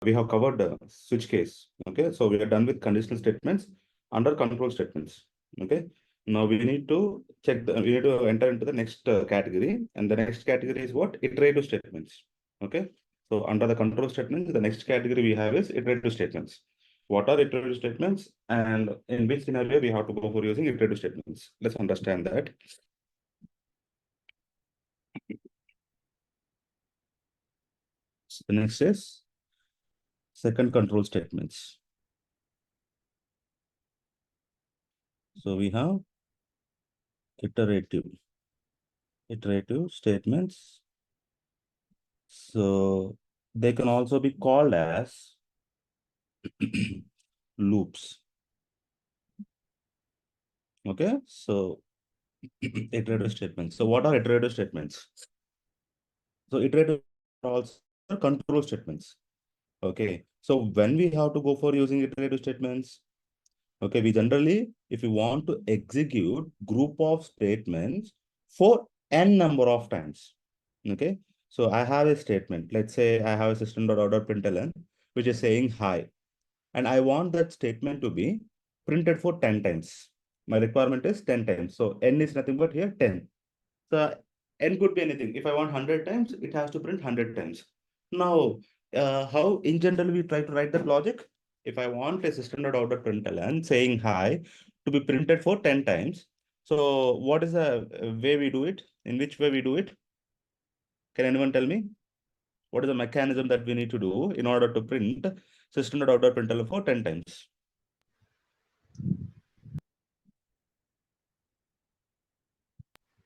we have covered the switch case. Okay, so we are done with conditional statements under control statements. Okay, now we need to we need to enter into the next category, and the next category is what? Iterative statements. Okay, so under the control statements, the next category we have is iterative statements. What are iterative statements, and in which scenario we have to go for using iterative statements? Let's understand that. So the next is second control statements. So we have iterative statements. So they can also be called as loops. Okay, so iterative statements. So what are iterative statements? So iterative are also control statements. Okay, so when we have to go for using iterative statements, okay, we generally, if we want to execute group of statements for n number of times, okay, so I have a statement. Let's say I have a system.out.println, which is saying hi, and I want that statement to be printed for 10 times. My requirement is 10 times. So n is nothing but here 10. So n could be anything. If I want 100 times, it has to print 100 times. Now, how in general we try to write that logic? If I want a system.out.println saying hi to be printed for 10 times, so what is the way we do it? In which way we do it? Can anyone tell me? What is the mechanism that we need to do in order to print system.out.println for 10 times?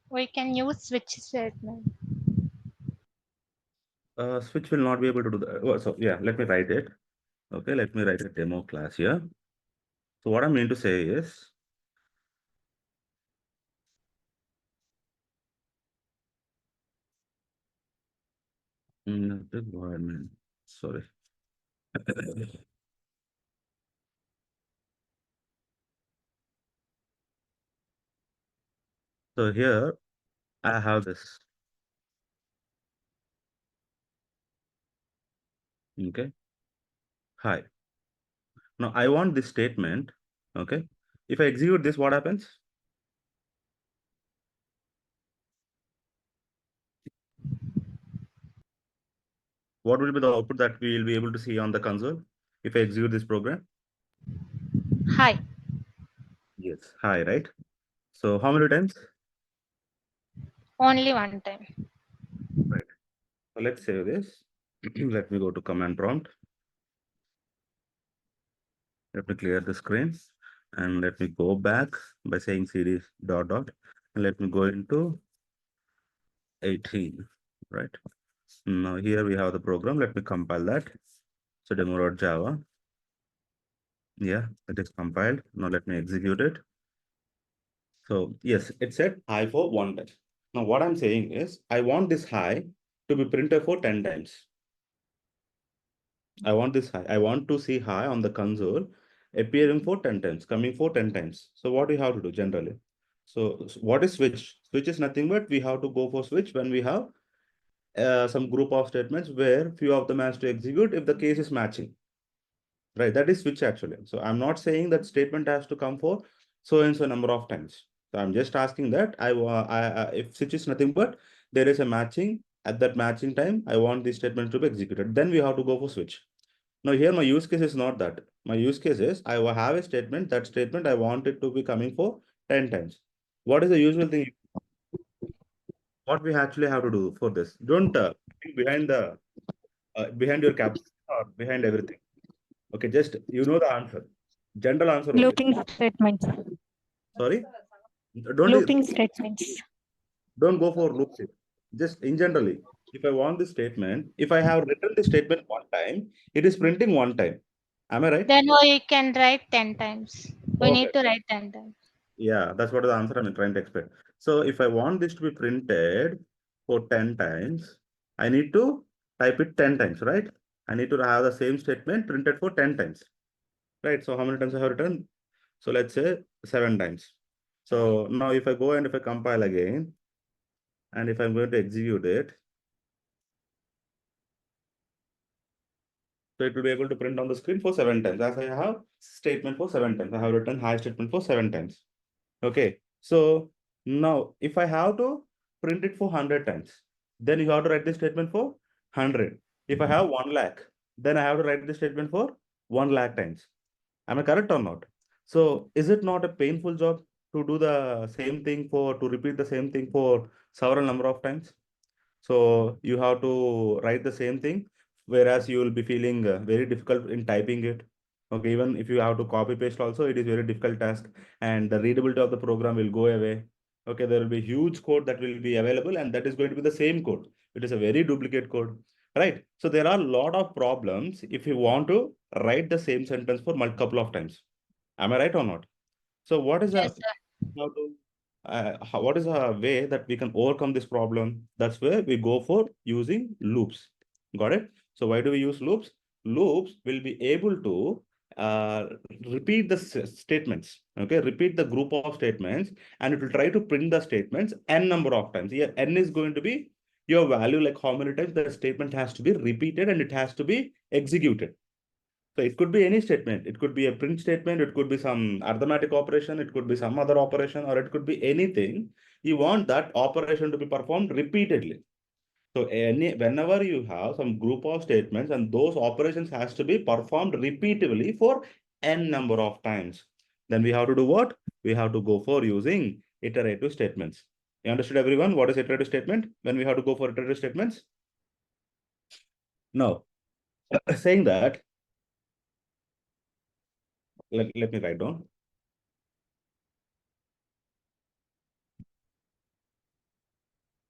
We can use switch statement. Switch will not be able to do that. Oh, so yeah, let me write it. Okay, let me write a demo class here. So what I mean to say is, environment, sorry. So here I have this. Okay. Hi. Now I want this statement. Okay. If I execute this, what happens? What will be the output that we will be able to see on the console if I execute this program? Hi. Yes. Hi, right? So how many times? Only one time. Right. So let's save this. Let me go to command prompt. Let me clear the screen and let me go back by saying cd dot dot and let me go into 18, right? Now here we have the program. Let me compile that. So demo.java. Yeah, it is compiled. Now let me execute it. So yes, it said hi for 1 time. Now what I'm saying is I want this hi to be printed for 10 times. I want this hi. I want to see hi on the console appearing for 10 times, coming for 10 times. So what we have to do generally? So what is switch? Switch is nothing but we have to go for switch when we have some group of statements where few of them has to execute if the case is matching. Right, that is switch actually. So I'm not saying that statement has to come for so and so number of times. So I'm just asking that if switch is nothing but there is a matching at that matching time, I want this statement to be executed. Then we have to go for switch. Now here my use case is not that. My use case is I will have a statement. That statement I want it to be coming for 10 times. What is the usual thing? What we actually have to do for this? Don't think behind your caps or behind everything. Okay, just you know the answer. General answer only. Looping statements. Sorry, don't Looping statements. don't go for loops. Just in generally, if I want this statement, if I have written the statement 1 time, it is printing 1 time. Am I right? Then we can write 10 times. We need Perfect. to write 10 times. Yeah, that's what the answer I'm trying to expect. So if I want this to be printed for 10 times, I need to type it 10 times, right? I need to have the same statement printed for 10 times, right? So how many times I have written? So let's say 7 times. So now if I go and if I compile again, and if I'm going to execute it, So it will be able to print on the screen for 7 times. As I have statement for 7 times. I have written hi statement for 7 times. Okay. So now if I have to print it for 100 times, then you have to write the statement for 100. If I have 1 lakh, then I have to write the statement for 1 lakh times. Am I correct or not? So is it not a painful job to do the same thing to repeat the same thing for several number of times? So you have to write the same thing, whereas you will be feeling very difficult in typing it. Okay, even if you have to copy paste also, it is very difficult task, and the readability of the program will go away. Okay, there will be huge code that will be available, and that is going to be the same code. It is a very duplicate code, right? So there are a lot of problems if you want to write the same sentence for multiple of times. Am I right or not? So what is Yes, a sir. how to what is a way that we can overcome this problem? That's where we go for using loops. Got it? So why do we use loops? Loops will be able to uh, repeat the statements. Okay, repeat the group of statements, and it will try to print the statements n number of times. Here, n is going to be your value, like how many times the statement has to be repeated and it has to be executed. So it could be any statement. It could be a print statement. It could be some arithmetic operation. It could be some other operation, or it could be anything. You want that operation to be performed repeatedly. So whenever you have some group of statements and those operations has to be performed repeatedly for n number of times, then we have to do what? We have to go for using iterative statements. You understood everyone? What is iterative statement? When we have to go for iterative statements? No. Saying that, let me write down.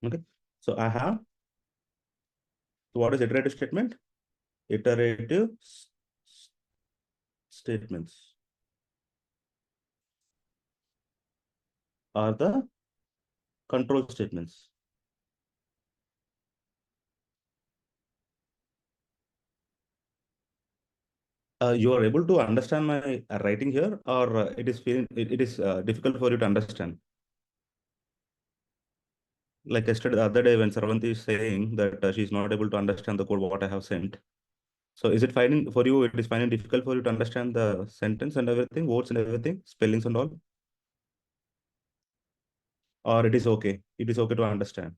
Okay. So I have, so what is iterative statement? Iterative statements are the control statements. You are able to understand my writing here, or it is difficult for you to understand. Like yesterday, the other day, when Sarvanti is saying that she's not able to understand the code what I have sent. So is it finding for you? It is finding difficult for you to understand the sentence and everything, words and everything, spellings and all, or it is okay? It is okay to understand.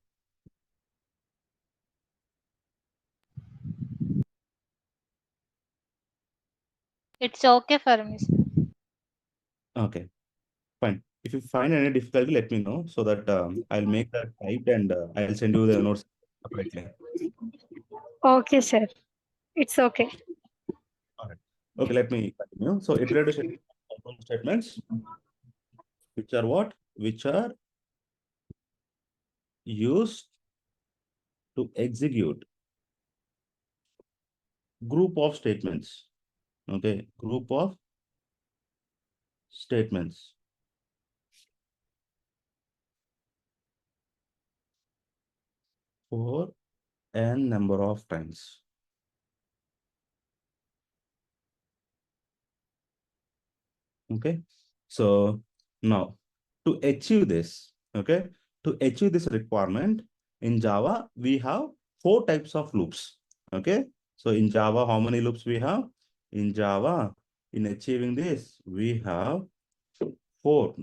It's okay for me, sir. Okay, fine. If you find any difficulty, let me know so that I'll make that typed and I'll send you the notes separately. Okay, sir. It's okay. All right. Okay, let me continue. So iterative statements, which are what? Which are used to execute group of statements. Okay, group of statements for n number of times. Okay, so now to achieve this, okay, to achieve this requirement in Java, we have 4 types of loops. Okay, so in Java, how many loops we have? In Java, in achieving this, we have 4.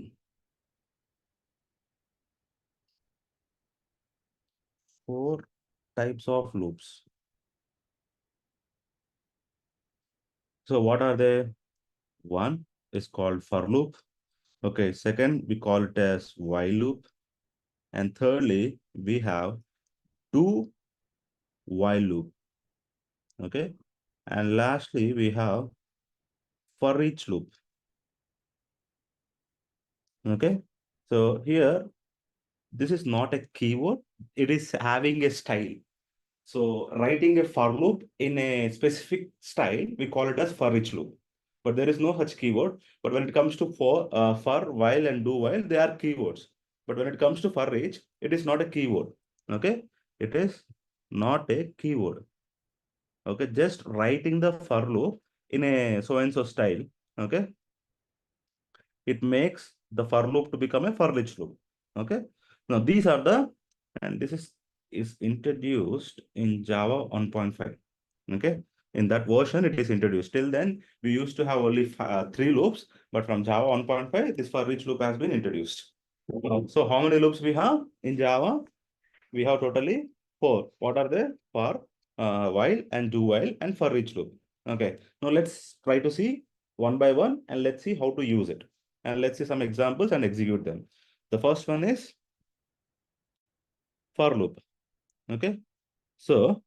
4 types of loops. So what are they? One is called for loop. Okay, second, we call it as while loop. And thirdly, we have do while loop. Okay. And lastly, we have for each loop. Okay. So here, this is not a keyword. It is having a style. So writing a for loop in a specific style, we call it as for each loop. But there is no such keyword. But when it comes to for, while, and do while, they are keywords. But when it comes to for each, it is not a keyword. Okay. It is not a keyword. Okay. Just writing the for loop in a so and so style. Okay. It makes the for loop to become a for each loop. Okay. Now these are and this is introduced in Java 1.5. Okay. In that version, it is introduced. Till then, we used to have only 3 loops, but from Java 1.5, this for each loop has been introduced. So how many loops we have in Java? We have totally 4. What are they? For, while, and do while, and for each loop. Okay. Now let's try to see one by one, and let's see how to use it. And let's see some examples and execute them. The first one is for loop. Okay. So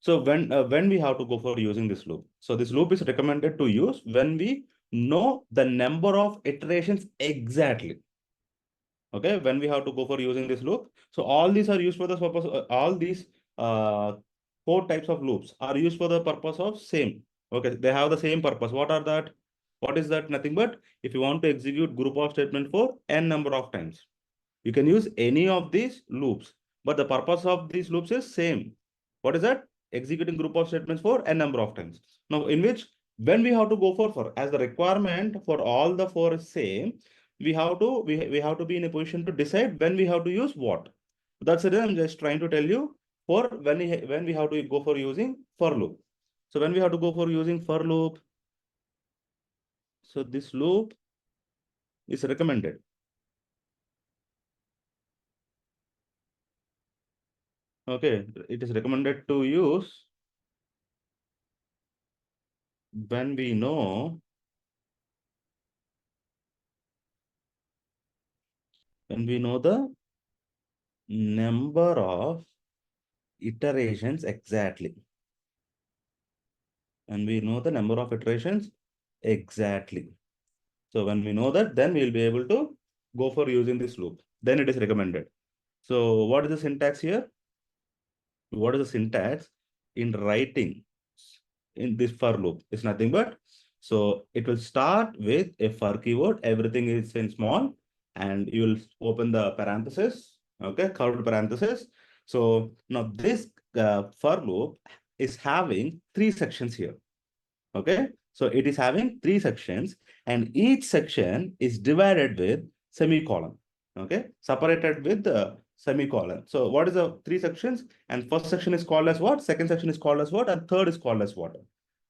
when we have to go for using this loop. So this loop is recommended to use when we know the number of iterations exactly. Okay, when we have to go for using this loop. So all these are used for the purpose, all these uh, 4 types of loops are used for the purpose of same. Okay, they have the same purpose. What are that? What is that? Nothing but if you want to execute group of statement for n number of times, you can use any of these loops, but the purpose of these loops is same. What is that? Executing group of statements for n number of times. Now, in which when we have to go for as the requirement for all the 4 is same, we have to we have to be in a position to decide when we have to use what. That's it. I'm just trying to tell you for when we have to go for using for loop. So when we have to go for using for loop, so this loop is recommended. Okay, it is recommended to use when we know the number of iterations exactly. And we know the number of iterations exactly. So when we know that, then we'll be able to go for using this loop. Then it is recommended. So what is the syntax here? What is the syntax in writing in this for loop? It's nothing but, so it will start with a for keyword. Everything is in small, and you will open the parenthesis, okay, curved parenthesis. So now this for loop is having 3 sections here. Okay, so it is having 3 sections, and each section is divided with semicolon. Okay, separated with the semicolon. So what is the 3 sections? And first section is called as what? Second section is called as what? And third is called as what?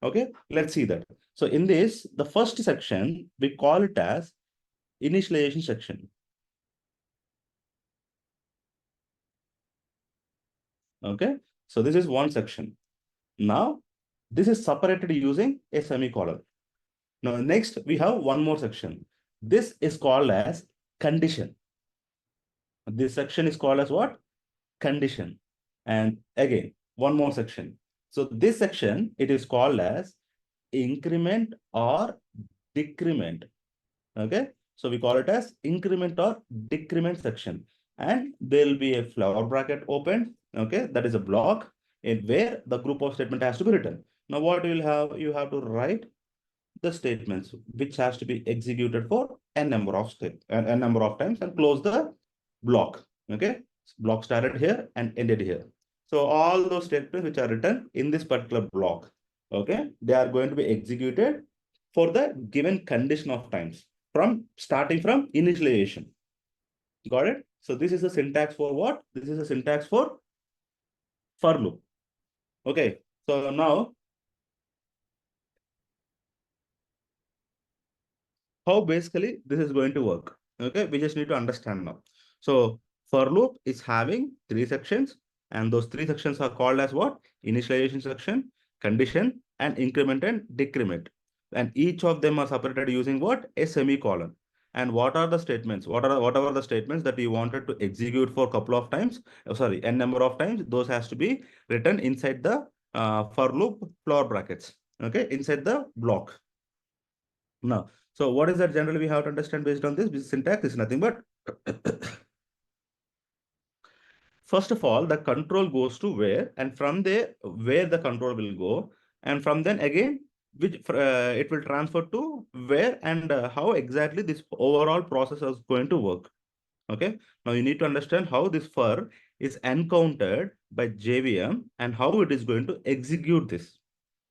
Okay, let's see that. So in this, the first section, we call it as initialization section. Okay, so this is one section. Now, this is separated using a semicolon. Now, next we have one more section. This is called as condition. This section is called as what? Condition. And again, one more section. So this section, it is called as increment or decrement. Okay. So we call it as increment or decrement section. And there will be a flower bracket opened. Okay. That is a block in where the group of statement has to be written. Now what you will have, you have to write the statements which has to be executed for n number of n number of times, and close the block. Okay, block started here and ended here. So all those statements which are written in this particular block, okay, they are going to be executed for the given condition of times from starting from initialization. Got it? So this is the syntax for what? This is a syntax for loop. Okay, so now how basically this is going to work. Okay, we just need to understand now. So for loop is having 3 sections, and those 3 sections are called as what? Initialization section, condition, and increment and decrement. And each of them are separated using what? A semicolon. And what are the statements? Whatever the statements that you wanted to execute for a couple of times, sorry, n number of times, those has to be written inside the for loop floor brackets. Okay, inside the block. Now, so what is that generally we have to understand based on this? This syntax is nothing but first of all, the control goes to where, and from there, where the control will go, and from then again, which it will transfer to where, and how exactly this overall process is going to work. Okay. Now you need to understand how this for is encountered by JVM and how it is going to execute this.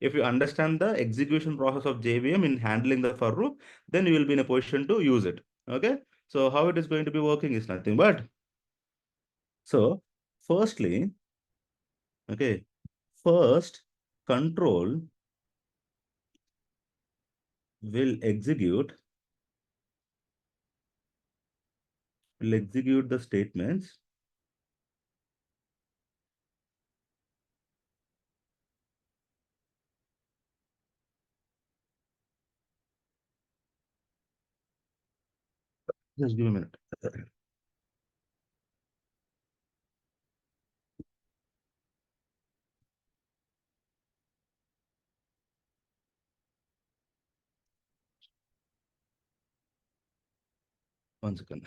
If you understand the execution process of JVM in handling the for loop, then you will be in a position to use it. Okay. So how it is going to be working is nothing but, so firstly, okay, first control will execute the statements just give me a minute. One second.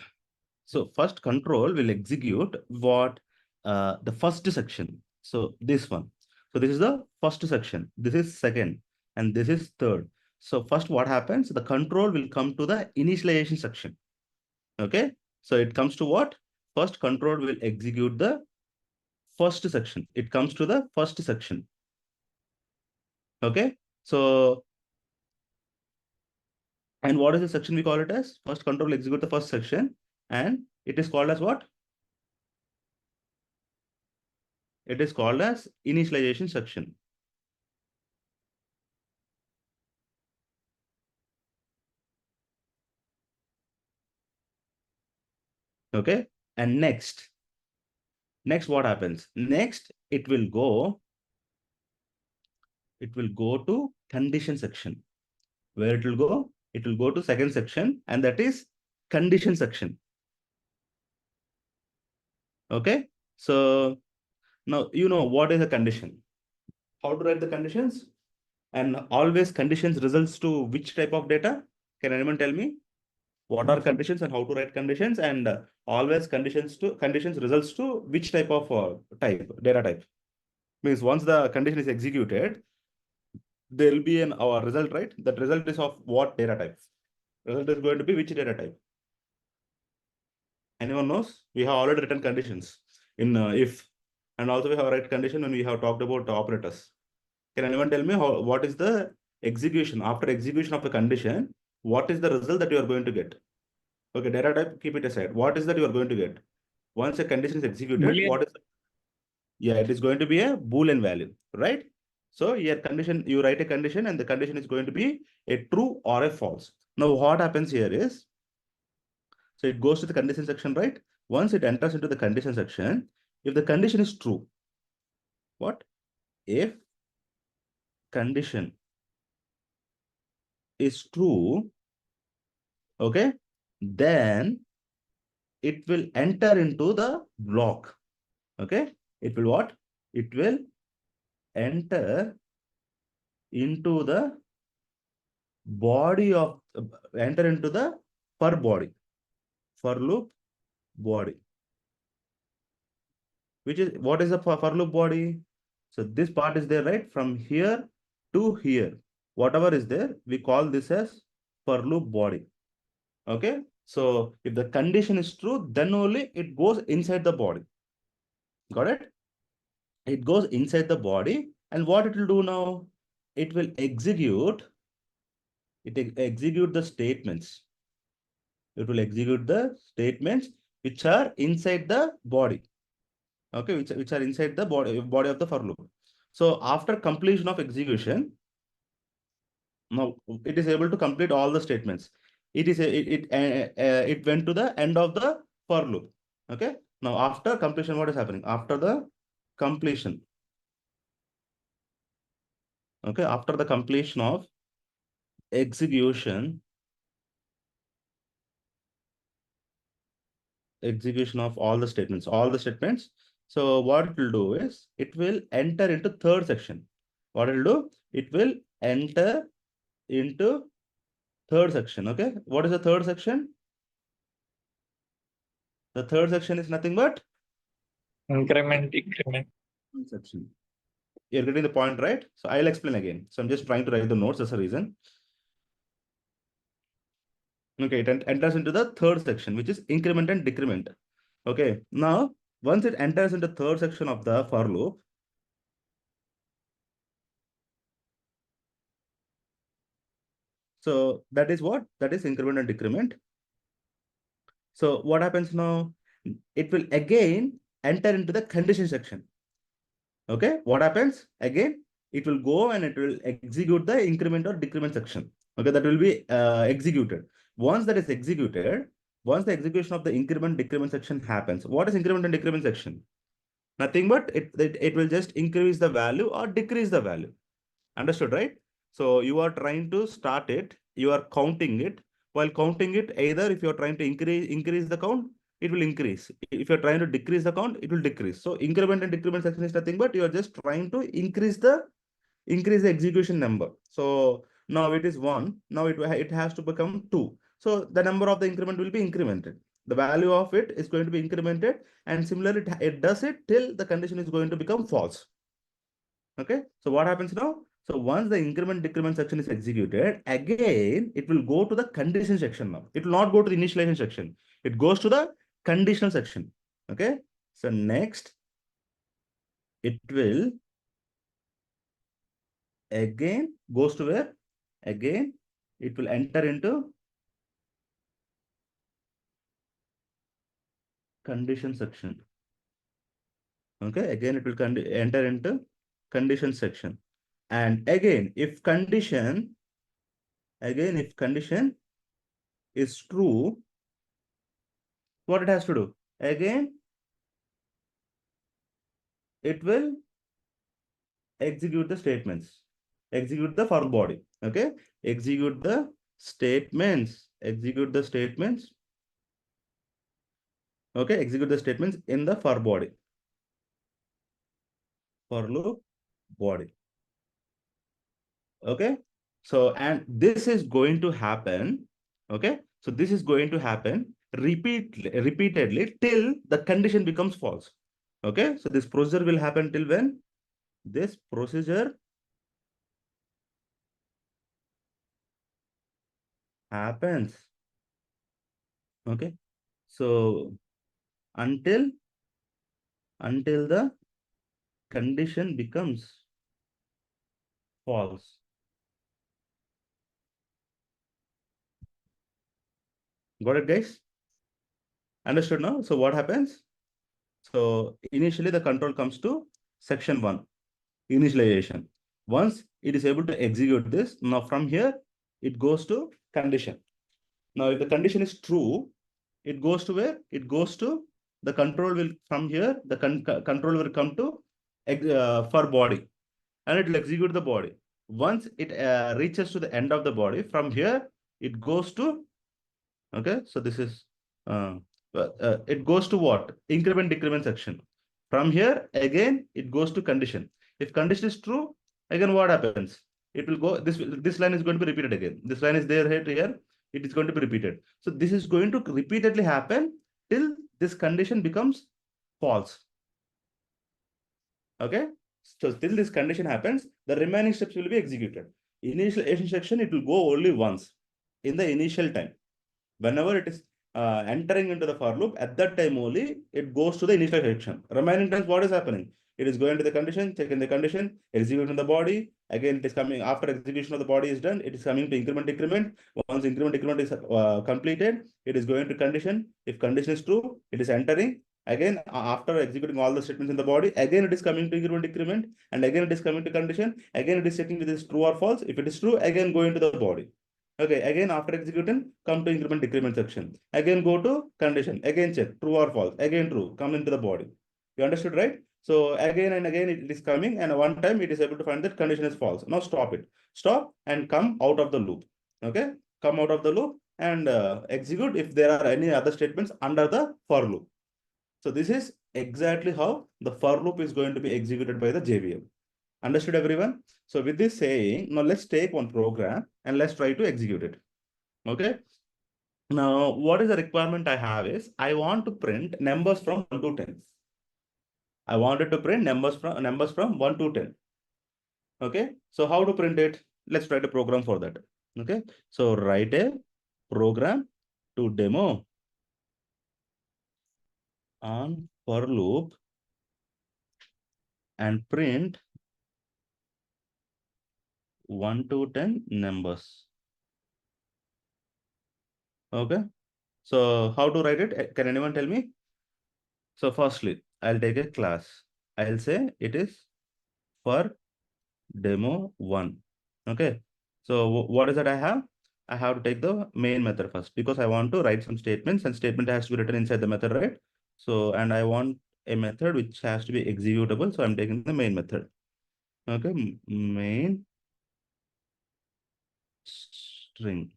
So first control will execute what the first section. So this one. So this is the first section. This is second, and this is third. So first, what happens? The control will come to the initialization section. Okay. So it comes to what? First control will execute the first section. It comes to the first section. Okay. So, and what is the section we call it as? First control will execute the first section, and it is called as what? It is called as initialization section. Okay. And next what happens? Next, it will go to condition section. Where it will go? It will go to second section, and that is condition section. Okay. So now you know what is a condition. How to write the conditions? And always conditions results to which type of data? Can anyone tell me? What are conditions and how to write conditions? And always conditions results to which type of data type? Means once the condition is executed, there will be our result, right? That result is of what data type? Result is going to be which data type? Anyone knows? We have already written conditions in if, and also we have write condition when we have talked about operators. Can anyone tell me what is the execution after execution of the condition? What is the result that you are going to get? Okay, data type, keep it aside. What is that you are going to get? Once a condition is executed, Boolean. what is it? Yeah, it is going to be a Boolean value, right? So here condition, you write a condition and the condition is going to be a true or a false. Now what happens here is, so it goes to the condition section, right? Once it enters into the condition section, if the condition is true, what? If condition is true, okay, then it will enter into the block. Okay, it will what? It will enter into the body of enter into the for body, for loop body, which is what is the for loop body? So this part is there, right? From here to here, whatever is there, we call this as for loop body. Okay, so if the condition is true, then only it goes inside the body. Got it? It goes inside the body, and what it will do now? It will execute. Execute the statements. It will execute the statements which are inside the body. Okay, which are inside the body of the for loop. So after completion of execution, now it is able to complete all the statements. It went to the end of the for loop. Okay. Now after completion, what is happening? After the completion. Okay. After the completion of execution of all the statements. So what it will do is it will enter into third section. What it will do? It will enter into third section. Okay. What is the third section? The third section is nothing but Increment, decrement. section. You're getting the point, right? So I'll explain again. So I'm just trying to write the notes. That's the reason. Okay, it enters into the third section, which is increment and decrement. Okay, now once it enters into third section of the for loop, so that is what? That is increment and decrement. So what happens now? It will again enter into the condition section. Okay, what happens? Again, it will go and it will execute the increment or decrement section. Okay, that will be executed. Once that is executed, once the execution of the increment decrement section happens, what is increment and decrement section? Nothing but it will just increase the value or decrease the value. Understood, right? So you are trying to start it, you are counting it. While counting it, either if you're trying to increase the count, it will increase. If you're trying to decrease the count, it will decrease. So increment and decrement section is nothing but you are just trying to increase the execution number. So now it is 1. Now it has to become 2. So the number of the increment will be incremented. The value of it is going to be incremented, and similarly, it does it till the condition is going to become false. Okay, so what happens now? So once the increment decrement section is executed, again, it will go to the condition section now. It will not go to the initialization section. It goes to the conditional section. Okay, so next, it will again goes to where? Again, it will enter into condition section. Okay, again, it will enter into condition section. And again, if condition is true, what it has to do? Again, it will execute the statements, execute the for body. Okay, execute the statements, okay, execute the statements in the for body, for loop body. Okay, so and this is going to happen. Okay, so this is going to happen repeatedly till the condition becomes false. Okay, so this procedure will happen till when? This procedure happens. Okay, so until the condition becomes false. Got it, guys? Understood now? So what happens? So initially the control comes to section 1, initialization. Once it is able to execute this, now from here, it goes to condition. Now, if the condition is true, it goes to where? It goes to the control will, from here, the control will come to for body, and it will execute the body. Once it reaches to the end of the body, from here, it goes to, okay, so this is, it goes to what? Increment decrement section. From here, again, it goes to condition. If condition is true, again, what happens? It will go, this line is going to be repeated again. This line is there, here, it is going to be repeated. So this is going to repeatedly happen till this condition becomes false. Okay, so till this condition happens, the remaining steps will be executed. Initialization section, it will go only once in the initial time. Whenever it is entering into the for loop, at that time only it goes to the initial section. Remaining times, what is happening? It is going to the condition, checking the condition, executing the body. Again, it is coming after execution of the body is done. It is coming to increment decrement. Once increment decrement is completed, it is going to condition. If condition is true, it is entering. Again, after executing all the statements in the body, again it is coming to increment decrement, and again it is coming to condition. Again it is checking if it is true or false. If it is true, again go into the body. Okay, again after executing, come to increment decrement section. Again go to condition. Again check true or false. Again true. Come into the body. You understood, right? So again and again it is coming, and one time it is able to find that condition is false. Now stop it. Stop and come out of the loop. Okay, come out of the loop and execute if there are any other statements under the for loop. So this is exactly how the for loop is going to be executed by the JVM. Understood, everyone? So with this saying, now let's take one program and let's try to execute it. Okay. Now, what is the requirement I have is I want to print numbers from 1 to 10. I wanted to print numbers from 1 to 10. Okay. So how to print it? Let's write a program for that. Okay. So write a program to demo on for loop and print 1 to 10 numbers. Okay. So how to write it? Can anyone tell me? So firstly, I'll take a class. I'll say it is for demo1. Okay. So what is that I have? I have to take the main method first because I want to write some statements and statement has to be written inside the method, right? So, and I want a method which has to be executable. So I'm taking the main method. Okay. Main string.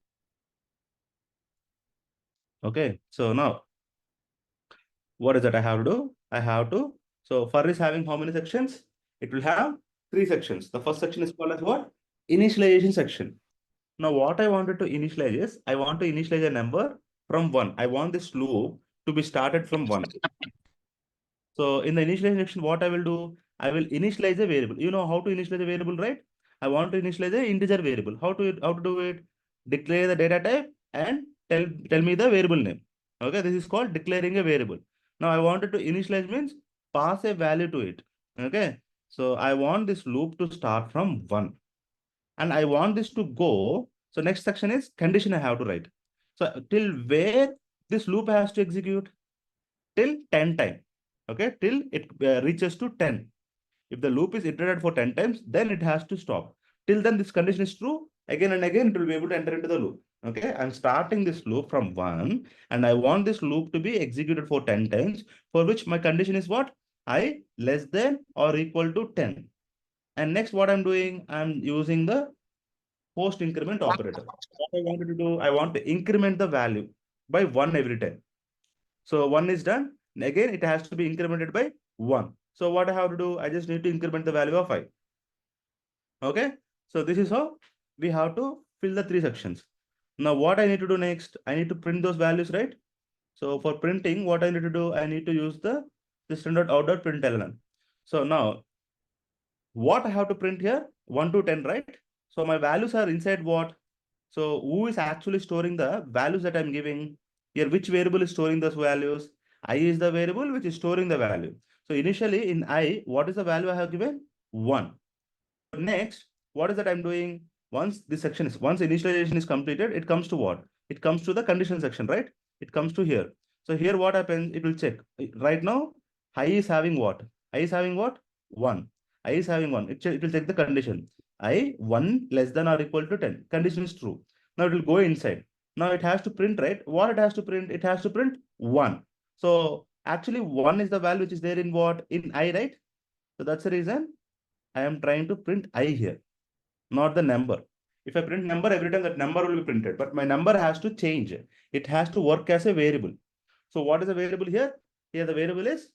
Okay. So now what is that I have to do? I have to, so for is having how many sections? It will have 3 sections. The first section is called as what? Initialization section. Now what I wanted to initialize is, I want to initialize a number from 1. I want this loop to be started from 1. So in the initialization section, what I will do? I will initialize a variable. You know how to initialize a variable, right? I want to initialize an integer variable. How to do it? Declare the data type and tell me the variable name. Okay, this is called declaring a variable. Now I wanted to initialize means pass a value to it. Okay, so I want this loop to start from 1. And I want this to go. So next section is condition I have to write. So till where this loop has to execute? Till 10 times. Okay, till it reaches to 10. If the loop is iterated for 10 times, then it has to stop. Till then, this condition is true. Again and again, it will be able to enter into the loop. Okay, I'm starting this loop from 1, and I want this loop to be executed for 10 times, for which my condition is what? I less than or equal to 10. And next, what I'm doing, I'm using the post increment operator. What I wanted to do, I want to increment the value by 1 every time. So 1 is done. Again, it has to be incremented by 1. So what I have to do, I just need to increment the value of I. Okay. So this is how we have to fill the 3 sections. Now what I need to do next, I need to print those values, right? So for printing, what I need to do, I need to use the system.out.println. So now what I have to print here, 1 to 10, right? So my values are inside what? So who is actually storing the values that I'm giving? Here, which variable is storing those values? I is the variable which is storing the value. So initially in I, what is the value I have given? 1. Next, what is that I'm doing? Once initialization is completed, it comes to what? It comes to the condition section, right? It comes to here. So here what happens? It will check. Right now, I is having what? I is having what? 1. I is having 1. It will check the condition. I 1 less than or equal to 10. Condition is true. Now it will go inside. Now it has to print, right? What it has to print? It has to print 1. So actually 1 is the value which is there in what? In I, right? So that's the reason I am trying to print I here, not the number. If I print number every time, that number will be printed, but my number has to change. It has to work as a variable. So what is the variable here? Here the variable is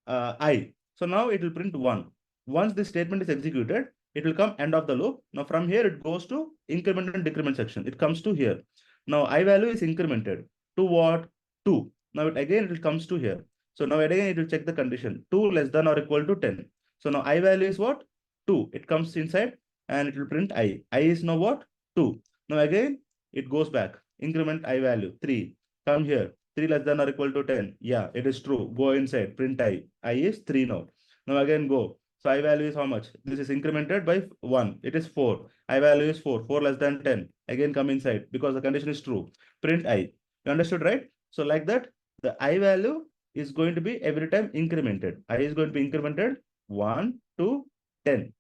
I. So now it will print 1. Once this statement is executed, it will come end of the loop. Now from here, it goes to increment and decrement section. It comes to here. Now I value is incremented to what? 2. Now it comes to here. So now again, it will check the condition 2 less than or equal to 10. So now I value is what? 2. It comes inside and it will print I. I is now what? 2. Now again, it goes back. Increment I value 3. Come here. 3 less than or equal to 10. Yeah, it is true. Go inside. Print I. I is 3 now. Now again go. So I value is how much? This is incremented by 1. It is 4. I value is 4. 4 less than 10. Again come inside because the condition is true. Print I. You understood, right? So like that, the I value is going to be every time incremented. I is going to be incremented 1 to 10.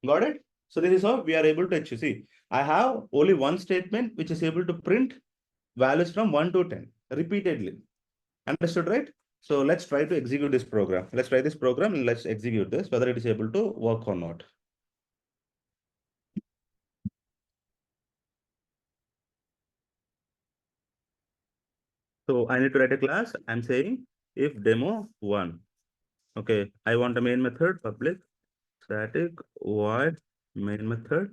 Got it? So this is how we are able to achieve. See, I have only one statement which is able to print values from 1 to 10 repeatedly. Understood, right? So let's try to execute this program. Let's try this program and let's execute this, whether it is able to work or not. So I need to write a class. I'm saying if demo1. Okay, I want a main method, public static void main method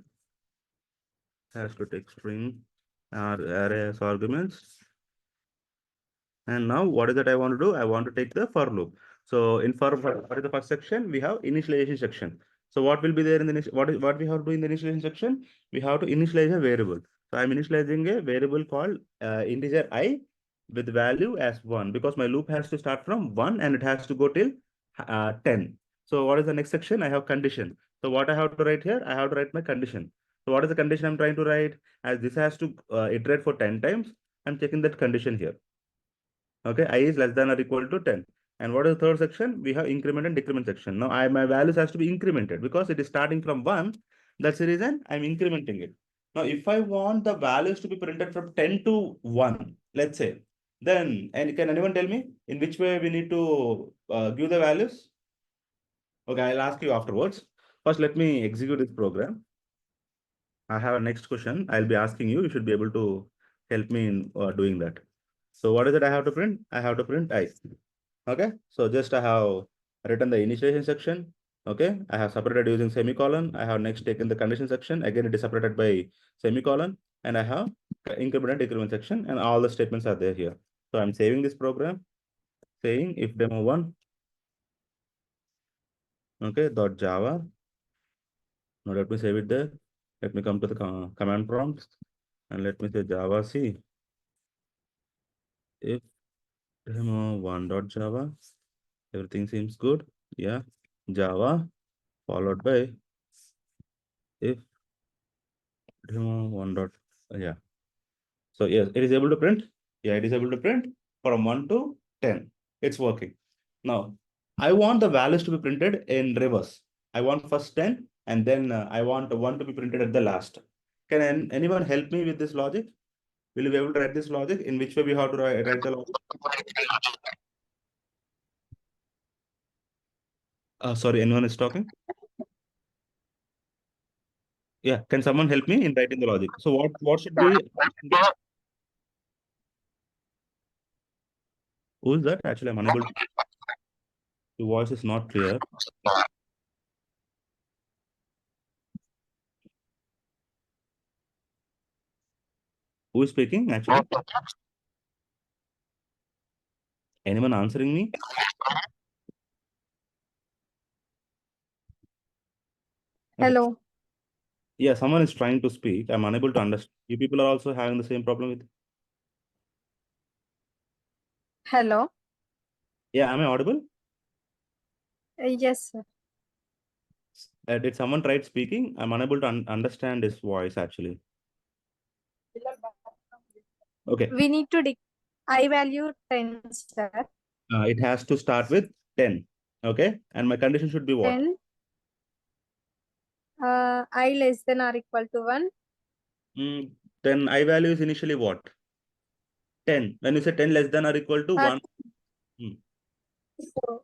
has to take string or array as arguments. And now what is that I want to do? I want to take the for loop. So in for what is the first section? We have initialization section. So what will be there in the what we have to do in the initialization section? We have to initialize a variable. So I'm initializing a variable called integer I with value as 1 because my loop has to start from 1 and it has to go till 10. So what is the next section? I have condition. So what I have to write here? I have to write my condition. So what is the condition I'm trying to write? As this has to iterate for 10 times, I'm checking that condition here. Okay, I is less than or equal to 10. And what is the third section? We have increment and decrement section. Now my values has to be incremented because it is starting from 1. That's the reason I'm incrementing it. Now, if I want the values to be printed from 10 to 1, let's say, then, and can anyone tell me in which way we need to give the values? Okay, I'll ask you afterwards. First, let me execute this program. I have a next question. I'll be asking you. You should be able to help me in doing that. So what is it I have to print? I have to print I. Okay, so just I have written the initialization section. Okay, I have separated using semicolon. I have next taken the condition section. Again, it is separated by semicolon. And I have increment and decrement section, and all the statements are there here. So I'm saving this program, saying if demo 1, okay, dot Java. Now let me save it there. Let me come to the command prompt and let me say Java C. If demo 1 dot Java, everything seems good. Yeah, Java followed by if demo 1 dot, yeah. So yes, it is able to print. Yeah, it is able to print from 1 to 10. It's working. Now, I want the values to be printed in reverse. I want first 10 and then I want 1 to be printed at the last. Can anyone help me with this logic? Will you be able to write this logic? In which way we have to write the logic? Sorry, anyone is talking? Yeah, can someone help me in writing the logic? So what should be? Who is that? Actually, I'm unable to. Your voice is not clear. Who is speaking actually? Anyone answering me? Okay. Hello. Yeah, someone is trying to speak. I'm unable to understand. You people are also having the same problem with. Hello. Yeah, am I audible? Yes, sir. Did someone try speaking? I'm unable to understand his voice actually. Okay. We need to I value 10, sir. It has to start with 10. Okay. And my condition should be what? 10. I less than or equal to 1. Then I value is initially what? 10. When you say 10 less than or equal to 1. So,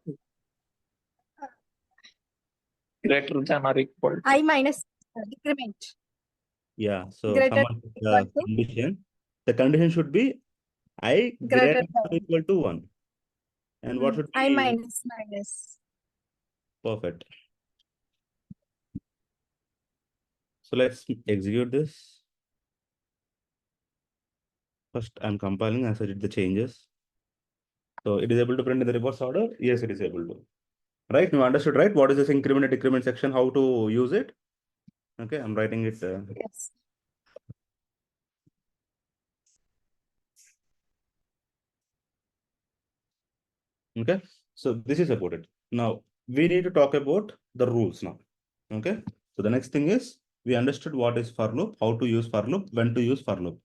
Greater than or equal to. I minus decrement. Yeah. So Greater someone equal to condition. The condition should be I greater greater than or equal to 1. And what should I be? minus. Perfect. So let's execute this. First, I'm compiling as I did the changes. So it is able to print in the reverse order. Yes, it is able to. Right? You understood, right? What is this increment and decrement section? How to use it? Okay, I'm writing it. Yes. Okay, so this is about it. Now we need to talk about the rules now. Okay, so the next thing is we understood what is for loop, how to use for loop, when to use for loop.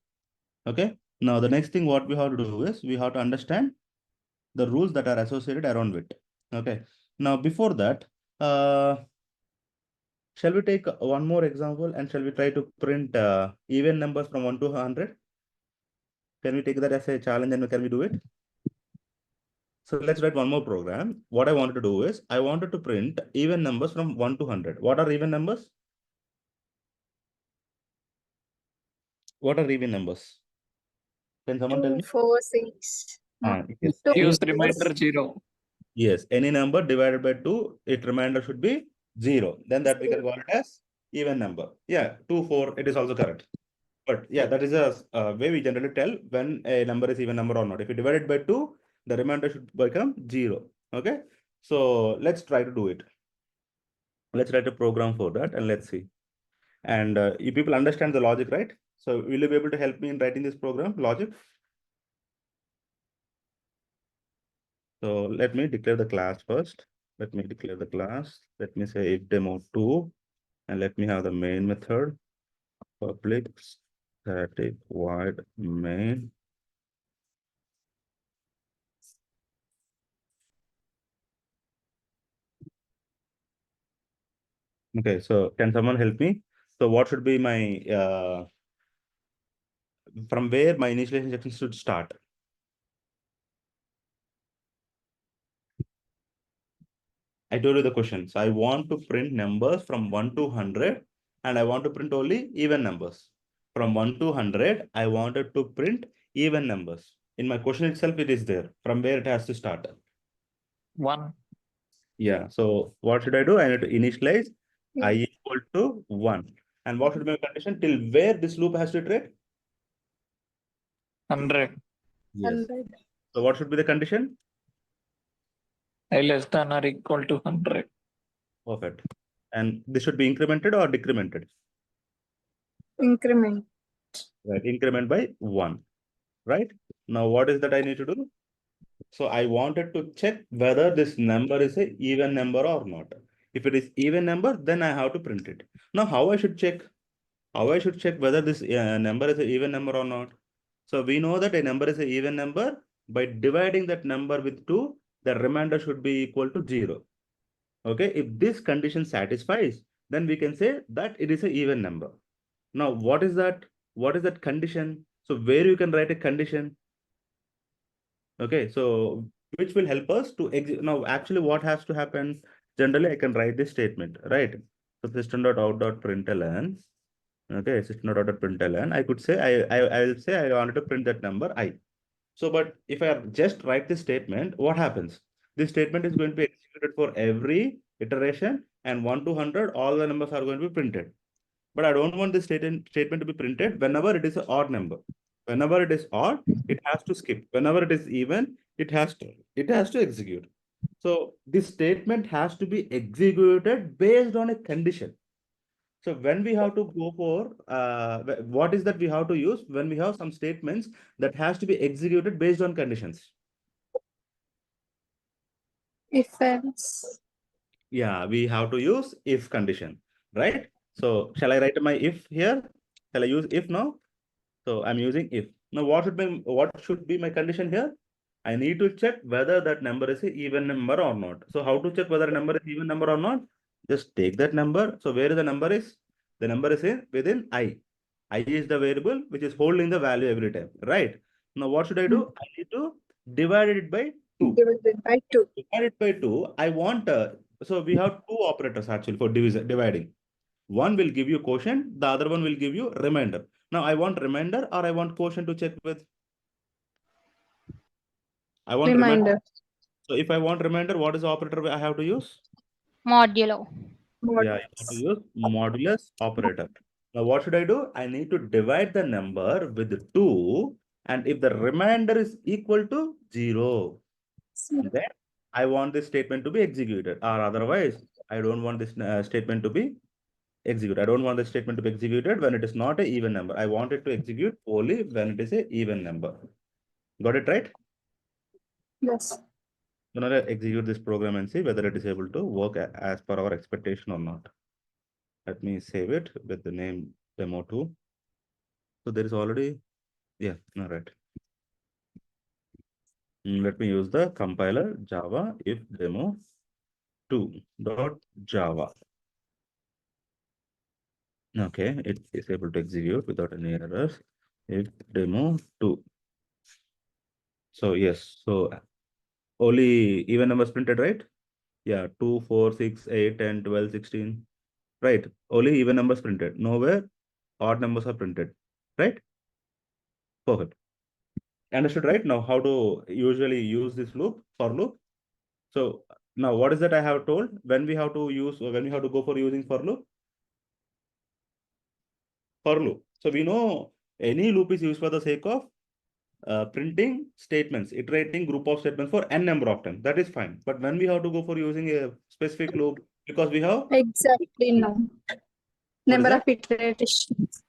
Okay, now the next thing what we have to do is we have to understand the rules that are associated around with. Okay, now before that, shall we take one more example and shall we try to print even numbers from 1 to 100? Can we take that as a challenge and can we do it? So let's write one more program. What I wanted to do is I wanted to print even numbers from 1 to 100. What are even numbers? What are even numbers? Can someone tell 2, me? 4, 6. Yes. Use remainder 0. Yes, any number divided by 2, its remainder should be 0. Then that we can call it as even number. Yeah, 2, 4, it is also correct. But yeah, that is a way we generally tell when a number is even number or not. If you divide it by 2, the remainder should become 0. Okay, so let's try to do it. Let's write a program for that and let's see. And you people understand the logic, right? So will you be able to help me in writing this program logic? So let me declare the class first. Let me declare the class. Let me say if demo2 and let me have the main method public static void main. Okay, so can someone help me? So what should be my from where my initialization instruction should start? I told you the question. So I want to print numbers from 1 to 100 and I want to print only even numbers. From 1 to 100, I wanted to print even numbers. In my question itself, it is there. From where it has to start. 1. Yeah. So what should I do? I need to initialize I Yeah. equal to 1. And what should be my condition? Till where this loop has to iterate? 100. Yes. 100. So what should be the condition? I less than or equal to 100. Perfect. And this should be incremented or decremented? Increment. Right. Increment by 1. Right. Now what is that I need to do? So I wanted to check whether this number is a even number or not. If it is even number, then I have to print it. Now how I should check? How I should check whether this number is an even number or not? So we know that a number is an even number. By dividing that number with 2, the remainder should be equal to 0. Okay, if this condition satisfies, then we can say that it is an even number. Now, what is that? What is that condition? So where you can write a condition? Okay, so which will help us to exit. Now, actually, what has to happen? Generally, I can write this statement, right? So system.out.println. Okay, system.out.println. I could say I will say I wanted to print that number I. So, but if I just write this statement, what happens? This statement is going to be executed for every iteration, and 1 to 100, all the numbers are going to be printed. But I don't want this statement to be printed whenever it is an odd number. Whenever it is odd, it has to skip. Whenever it is even, it has to execute. So this statement has to be executed based on a condition. So when we have to go for what is that we have to use when we have some statements that has to be executed based on conditions. If else. Yeah, we have to use if condition, right? So shall I write my if here? Shall I use if now? So I'm using if. Now what should be my condition here? I need to check whether that number is an even number or not. So how to check whether a number is even number or not? Just take that number. So where the number is? The number is within I. I is the variable which is holding the value every time, right? Now what should I do? I need to divide it by 2. Divided by 2. Divide it by 2. I want so we have 2 operators actually for dividing. One will give you quotient, the other one will give you remainder. Now I want remainder or I want quotient to check with. I want remainder. Reminder. So if I want remainder, what is the operator I have to use? Modulo. Yeah, I have to use modulus operator. Now what should I do? I need to divide the number with 2, and if the remainder is equal to 0, then I want this statement to be executed, or otherwise I don't want this statement to be executed. I don't want this statement to be executed when it is not an even number. I want it to execute only when it is an even number. Got it right? Yes. So now let's execute this program and see whether it is able to work as per our expectation or not. Let me save it with the name demo2. So there is already, yeah, all right. Let me use the compiler Java if demo2.java. Okay, it is able to execute without any errors. If demo2. So yes, so only even numbers printed, right? Yeah, 2, 4, 6, 8, 10, 12, 16. Right. Only even numbers printed. Nowhere odd numbers are printed. Right? Perfect. Understood, right? Now, how to usually use this loop, for loop. So now what is that I have told? When we have to use, when we have to go for using for loop? For loop. So we know any loop is used for the sake of printing statements, iterating group of statements for n number of times. That is fine. But when we have to go for using a specific loop, because we have Exactly no. what is Number that? of iterations.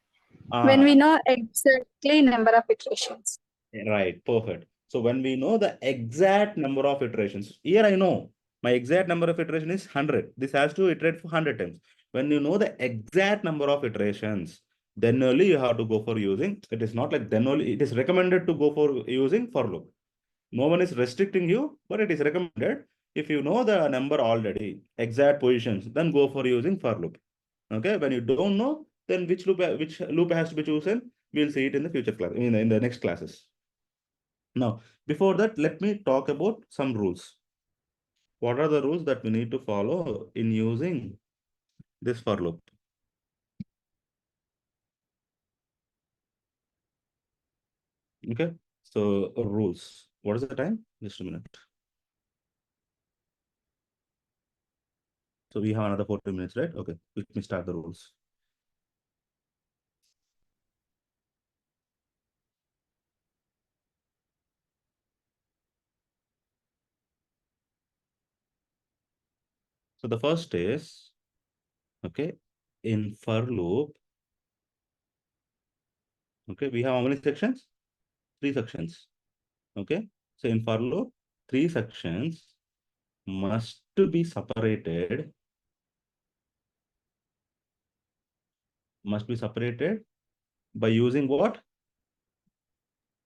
When we know exactly number of iterations. Right, perfect. So when we know the exact number of iterations, here I know my exact number of iteration is 100. This has to iterate for 100 times. When you know the exact number of iterations, then only you have to go for using. It is not like then only, it is recommended to go for using for loop. No one is restricting you, but it is recommended. if you know the number already, exact positions, then go for using for loop. Okay, when you don't know, then which loop has to be chosen, we'll see it in the future class, in the next classes. Now, before that, let me talk about some rules. What are the rules that we need to follow in using this for loop? Okay, so rules. What is the time? Just a minute. So we have another 40 minutes, right? Okay, let me start the rules. So the first is, okay, in for loop, okay, we have how many sections? 3 sections. Okay, so in for loop, 3 sections must be separated, by using what?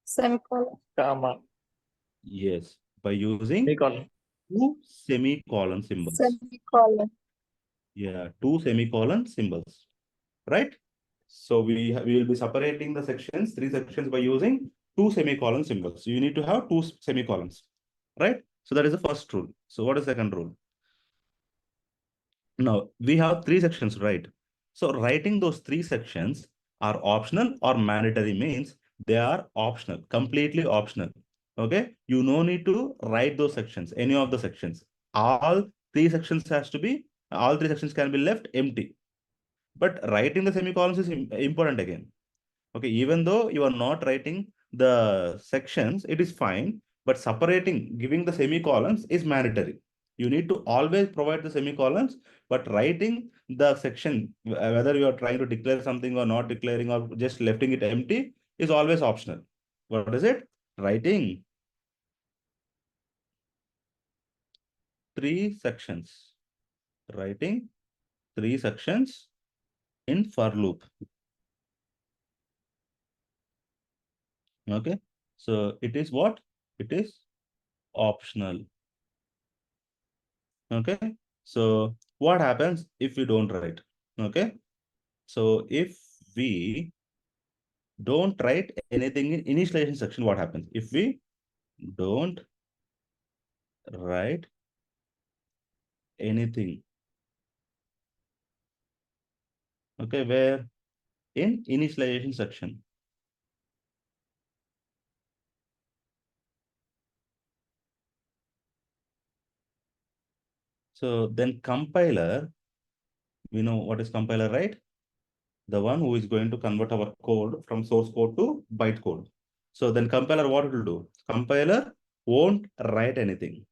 Semicolon. Comma. Yes, by using Semicolon. 2 semicolon symbols. Semicolon. Yeah, 2 semicolon symbols, right? So we will be separating the sections, 3 sections, by using 2 semicolon symbols. So you need to have 2 semicolons, right? So that is the first rule. So what is the second rule? Now we have 3 sections, right? So writing those 3 sections are optional or mandatory, means they are optional, completely optional. Okay, you no need to write those sections, any of the sections. All 3 sections has to be, all 3 sections can be left empty. But writing the semicolons is important again. Okay, even though you are not writing the sections, it is fine. But separating, giving the semicolons is mandatory. You need to always provide the semicolons, but writing the section, whether you are trying to declare something or not declaring or just letting it empty, is always optional. What is it? Writing 3 sections. Writing 3 sections in for loop. Okay, so it is what? It is optional. Okay, so what happens if we don't write? Okay, so if we don't write anything in initialization section, what happens? If we don't write anything, okay, where? In initialization section. So then compiler, we know what is compiler, right? The one who is going to convert our code from source code to byte code. So then compiler, what it will do? Compiler won't write anything.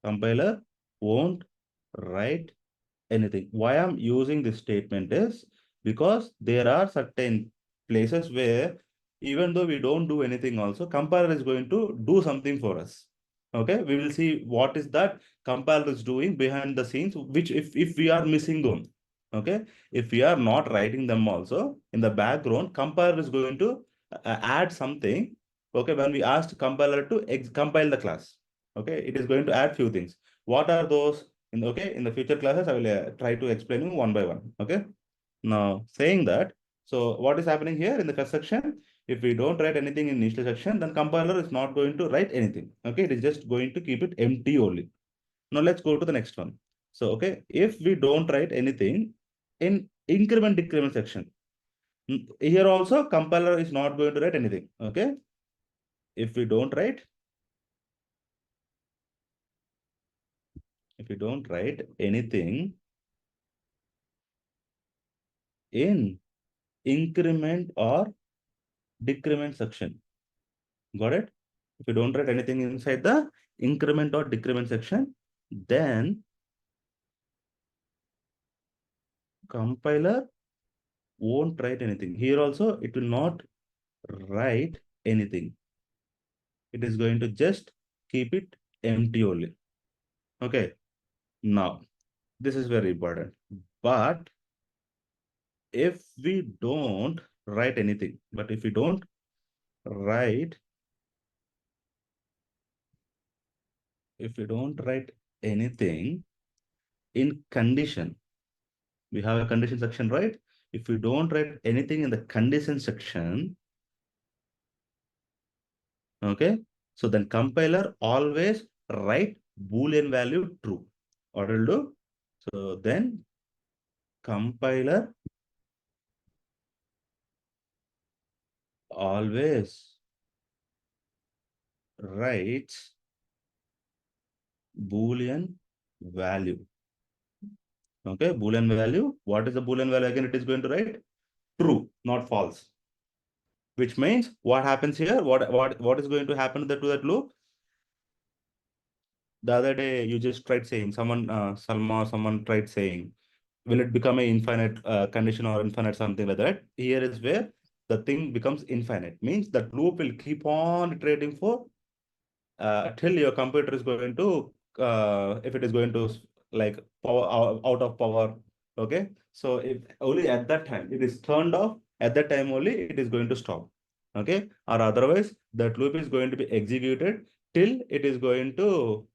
Compiler won't write anything. Why I'm using this statement is because there are certain places where even though we don't do anything also, compiler is going to do something for us. Okay, we will see what is that compiler is doing behind the scenes, which if we are missing them. Okay, if we are not writing them also, in the background, compiler is going to add something. Okay, when we asked compiler to compile the class, okay, it is going to add few things. What are those? In the future classes, I will try to explain you one by one. Okay, now saying that, so what is happening here in the first section? If we don't write anything in initial section, then compiler is not going to write anything. Okay, it is just going to keep it empty only. Now let's go to the next one. So okay, if we don't write anything in increment decrement section, here also compiler is not going to write anything. Okay, if we don't write anything in increment or decrement section, got it? If you don't write anything inside the increment or decrement section, then compiler won't write anything. Here also it will not write anything. It is going to just keep it empty only. Okay, now this is very important. But if we don't write anything, write anything in condition. We have a condition section, right? If we don't write anything in the condition section, okay, so then compiler always write Boolean value true. What will do? So then compiler always writes Boolean value. Okay, Boolean value. What is the Boolean value? Again, it is going to write true, not false. Which means what happens here? What is going to happen to that loop? The other day you just tried saying someone, Salma, someone tried saying, will it become an infinite condition or infinite something like that? Here is where the thing becomes infinite. Means that loop will keep on iterating for till your computer is going to if it is going to like power out of power. Okay, so if only at that time it is turned off, at that time only it is going to stop. Okay, or otherwise that loop is going to be executed till it is going to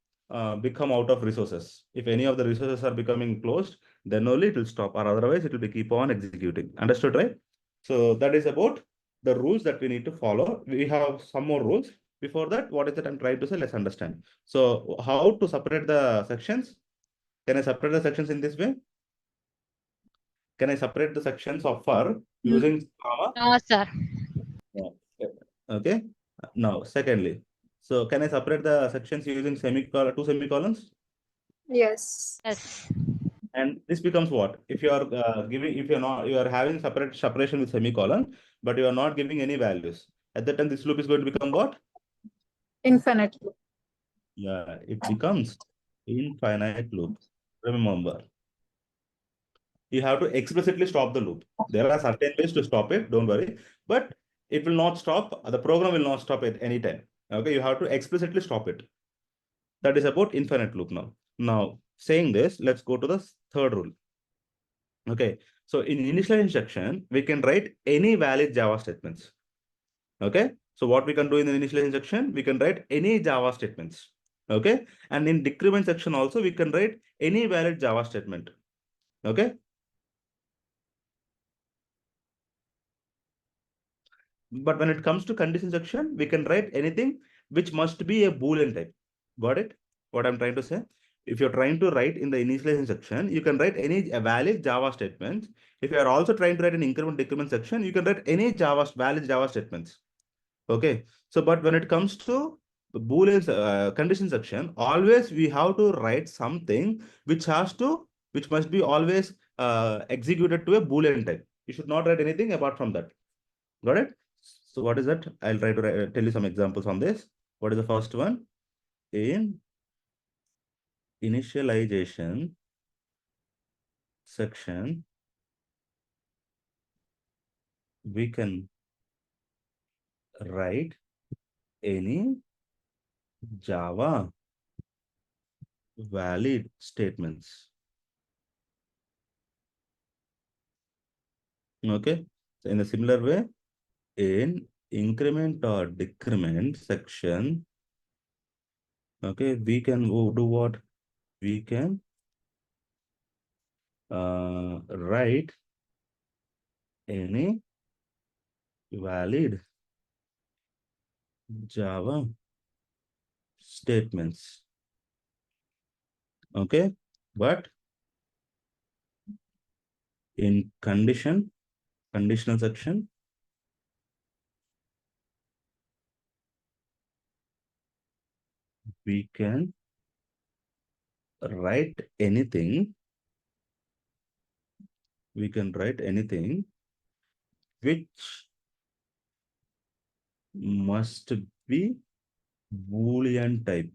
become out of resources. If any of the resources are becoming closed, then only it will stop, or otherwise it will be keep on executing. Understood, right? So that is about the rules that we need to follow. We have some more rules. Before that, what is that I'm trying to say? Let's understand. So how to separate the sections? Can I separate the sections in this way? Can I separate the sections of for using comma? No, sir. Yeah. Okay. Now, secondly, so can I separate the sections using semicolon, two semicolons? Yes. Yes. And this becomes what? If you are giving, if you're not, you are having separation with semicolon, but you are not giving any values. At that time, this loop is going to become what? Infinite loop. Yeah, it becomes infinite loop. Remember, you have to explicitly stop the loop. There are certain ways to stop it, don't worry, but it will not stop. The program will not stop at any time. Okay, you have to explicitly stop it. That is about infinite loop now. Now, saying this, let's go to the third rule. Okay, so in initial instruction, we can write any valid Java statements. Okay, so what we can do in the initial instruction, we can write any Java statements. Okay, and in decrement section also, we can write any valid Java statement. Okay, but when it comes to condition section, we can write anything which must be a Boolean type. Got it? What I'm trying to say? If you're trying to write in the initialization section, you can write any valid Java statements. If you are also trying to write an increment decrement section, you can write any valid Java statements. Okay. So, but when it comes to the Boolean condition section, always we have to write something which must be always executed to a Boolean type. You should not write anything apart from that. Got it? So what is that? I'll try to tell you some examples on this. What is the first one? In initialization section, we can write any Java valid statements. Okay. So in a similar way, in increment or decrement section, okay, we can do what? We can write any valid Java statements. Okay, but in conditional section, we can write anything. We can write anything which must be Boolean type.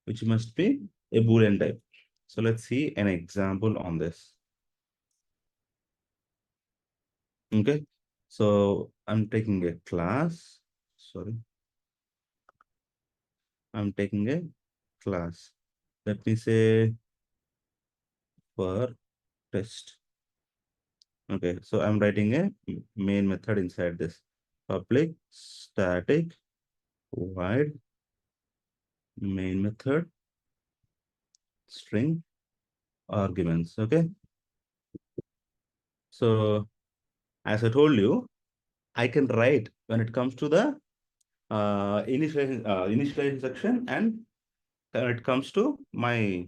Which must be a Boolean type. So let's see an example on this. Okay, so I'm taking a class. Sorry, I'm taking a class. Let me say for test. Okay, so I'm writing a main method inside this. Public static void main method, string, arguments. Okay. So as I told you, I can write when it comes to the initialization section, and when it comes to my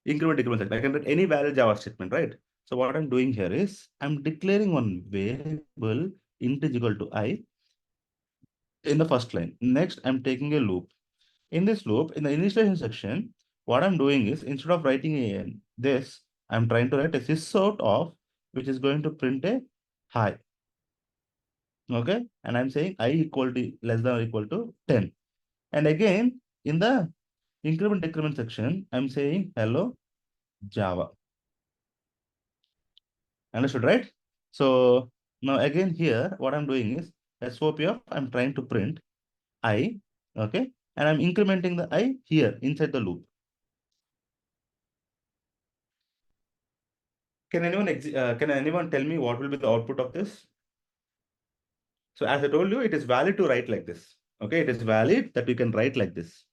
increment decrement section, I can write any valid Java statement, right? So what I'm doing here is I'm declaring one variable int is equal to I in the first line. Next, I'm taking a loop. In this loop, in the initialization section, what I'm doing is instead of writing this, I'm trying to write a sysout of, which is going to print a hi. Okay, and I'm saying I equal to less than or equal to 10. And again, in the increment decrement section, I'm saying hello Java. Understood, right? So now again here, what I'm doing is SOP of I'm trying to print I, okay, and I'm incrementing the I here inside the loop. Can anyone tell me what will be the output of this? So as I told you, it is valid to write like this. Okay, it is valid that you can write like this.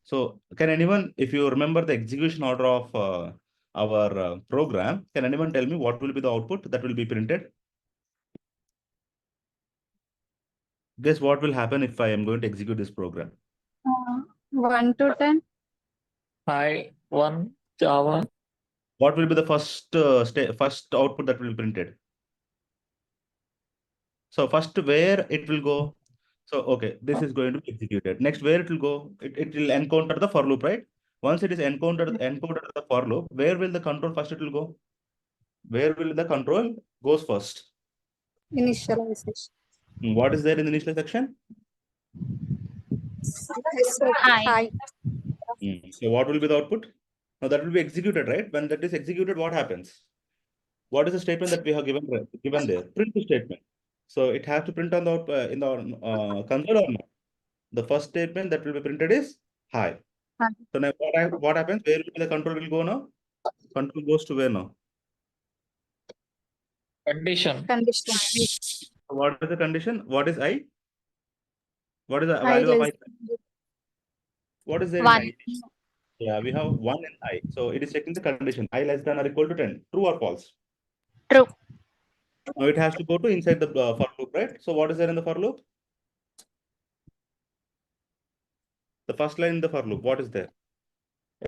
So can anyone, if you remember the execution order of our program, can anyone tell me what will be the output that will be printed? Guess what will happen if I am going to execute this program? 1 to 10. Hi, 1 Java. What will be the first first output that will be printed? So first where it will go? So okay, this is going to be executed. Next, where it will go? It will encounter the for loop, right? Once it is encountered the for loop, where will the control first it will go? Where will the control goes first? Initialization. What is there in the initial section? Hi. So what will be the output? Now that will be executed, right? When that is executed, what happens? What is the statement that we have given there? Print the statement. So it has to print on the in the console or not? The first statement that will be printed is hi. Hi. So now what happens? Where will the control will go now? Control goes to where now? Condition. Condition. So what is the condition? What is I? What is the I value of less. I? What is there in 1. I? Yeah, we have 1 in I. So it is checking the condition. I less than or equal to 10. True or false? True. Now it has to go to inside the for loop, right? So what is there in the for loop? The first line in the for loop, what is there?